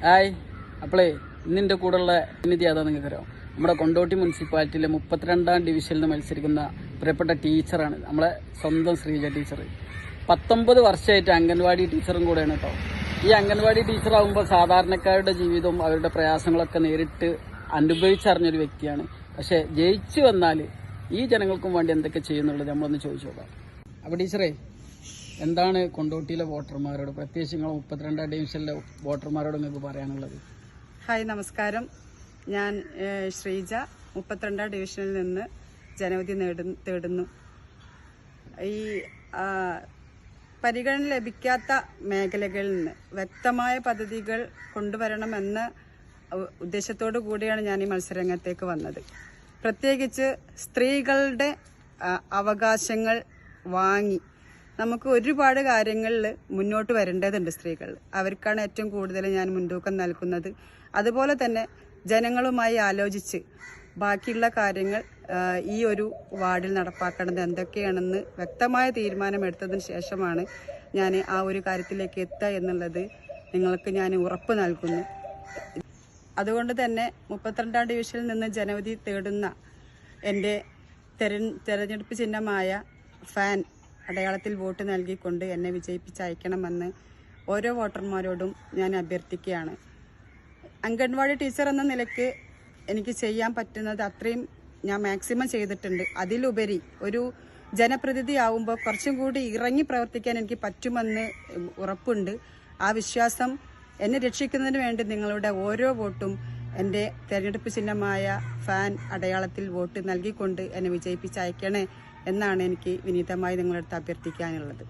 Hi. അപ്പോളേ ഇന്നിൻ്റെ കൂടെയുള്ള പ്രതിനിധി അതാ നിങ്ങൾക്കറിയാം. നമ്മുടെ കൊണ്ടോട്ടി മുനിസിപ്പാലിറ്റിയിലെ 32ാം ഡിവിഷനിൽ നിന്ന് മത്സരിക്കുന്ന പ്രിയപ്പെട്ട ടീച്ചറാണ് നമ്മളെ സ്വന്തം ശ്രീജ ടീച്ചർ. 19 വർഷമായിട്ട് അംഗൻവാടി ടീച്ചറും കൂടെയാണ് കേട്ടോ. ഈ അംഗൻവാടി ടീച്ചറാകുമ്പോൾ സാധാരണക്കാരുടെ ജീവിതവും അവരുടെ പ്രയാസങ്ങളൊക്കെ നേരിട്ട് അനുഭവിച്ചറിഞ്ഞൊരു വ്യക്തിയാണ്. പക്ഷേ ജയിച്ചു വന്നാൽ ഈ ജനങ്ങൾക്കും വേണ്ടി എന്തൊക്കെ ചെയ്യുന്നുള്ളത് നമ്മളൊന്ന് ചോദിച്ചു നോക്കാം. അപ്പോൾ ടീച്ചറേ, എന്താണ് കൊണ്ടോട്ടിയിലെ വോട്ടർമാരോട്, പ്രത്യേകിച്ച് നിങ്ങൾ 32ാം ഡിവിഷനിലെ വോട്ടർമാരോട് നിങ്ങൾക്ക് പറയാനുള്ളത്? ഹായ്, നമസ്കാരം. ഞാൻ ശ്രീജ, 32ാം ഡിവിഷനിൽ നിന്ന് ജനവിധി തേടുന്നു. ഈ പരിഗണന ലഭിക്കാത്ത മേഖലകളിൽ നിന്ന് വ്യക്തമായ പദ്ധതികൾ കൊണ്ടുവരണമെന്ന ഉദ്ദേശത്തോടു കൂടിയാണ് ഞാൻ ഈ മത്സരരംഗത്തേക്ക് വന്നത്. പ്രത്യേകിച്ച് സ്ത്രീകളുടെ അവകാശങ്ങൾ വാങ്ങി നമുക്ക് ഒരുപാട് കാര്യങ്ങളിൽ മുന്നോട്ട് വരേണ്ടതുണ്ട്. സ്ത്രീകൾ അവർക്കാണ് ഏറ്റവും കൂടുതൽ ഞാൻ മുൻതൂക്കം നൽകുന്നത്. അതുപോലെ തന്നെ ജനങ്ങളുമായി ആലോചിച്ച് ബാക്കിയുള്ള കാര്യങ്ങൾ ഈ ഒരു വാർഡിൽ നടപ്പാക്കേണ്ടത് എന്തൊക്കെയാണെന്ന് വ്യക്തമായ തീരുമാനമെടുത്തതിന് ശേഷമാണ് ഞാൻ ആ ഒരു കാര്യത്തിലേക്ക് എത്തുക എന്നുള്ളത് നിങ്ങൾക്ക് ഞാൻ ഉറപ്പ് നൽകുന്നു. അതുകൊണ്ട് തന്നെ 32ാം ഡിവിഷനിൽ നിന്ന് ജനവിധി തേടുന്ന എൻ്റെ തെരഞ്ഞെടുപ്പ് ചിഹ്നമായ ഫാൻ അടയാളത്തിൽ വോട്ട് നൽകിക്കൊണ്ട് എന്നെ വിജയിപ്പിച്ചയക്കണമെന്ന് ഓരോ വോട്ടർമാരോടും ഞാൻ അഭ്യർത്ഥിക്കുകയാണ്. അംഗൻവാടി ടീച്ചർ എന്ന നിലയ്ക്ക് എനിക്ക് ചെയ്യാൻ പറ്റുന്നത് അത്രയും ഞാൻ മാക്സിമം ചെയ്തിട്ടുണ്ട്. അതിലുപരി ഒരു ജനപ്രതിനിധി ആവുമ്പോൾ കുറച്ചും കൂടി ഇറങ്ങി പ്രവർത്തിക്കാൻ എനിക്ക് പറ്റുമെന്ന് ഉറപ്പുണ്ട്. ആ വിശ്വാസം എന്നെ രക്ഷിക്കുന്നതിന് വേണ്ടി നിങ്ങളുടെ ഓരോ വോട്ടും എൻ്റെ തെരഞ്ഞെടുപ്പ് ചിഹ്നമായ ഫാൻ അടയാളത്തിൽ വോട്ട് നൽകിക്കൊണ്ട് എന്നെ വിജയിപ്പിച്ചയക്കണേ എന്നാണ് എനിക്ക് വിനീതമായി നിങ്ങളുടെ അടുത്ത് അഭ്യർത്ഥിക്കാനുള്ളത്.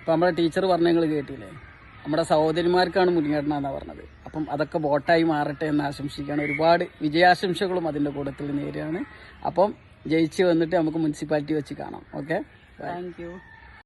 ഇപ്പം നമ്മുടെ ടീച്ചർ പറഞ്ഞ നിങ്ങൾ കേട്ടില്ലേ, നമ്മുടെ സഹോദരിമാർക്കാണ് മുൻഗണന എന്നാണ് പറഞ്ഞത്. അപ്പം അതൊക്കെ വോട്ടായി മാറട്ടെ എന്ന് ആശംസിക്കുകയാണ്. ഒരുപാട് വിജയാശംസകളും അതിൻ്റെ കൂട്ടത്തിൽ നേരെയാണ്. അപ്പം ജയിച്ച് വന്നിട്ട് നമുക്ക് മുനിസിപ്പാലിറ്റി വെച്ച് കാണാം. Okay, thank you.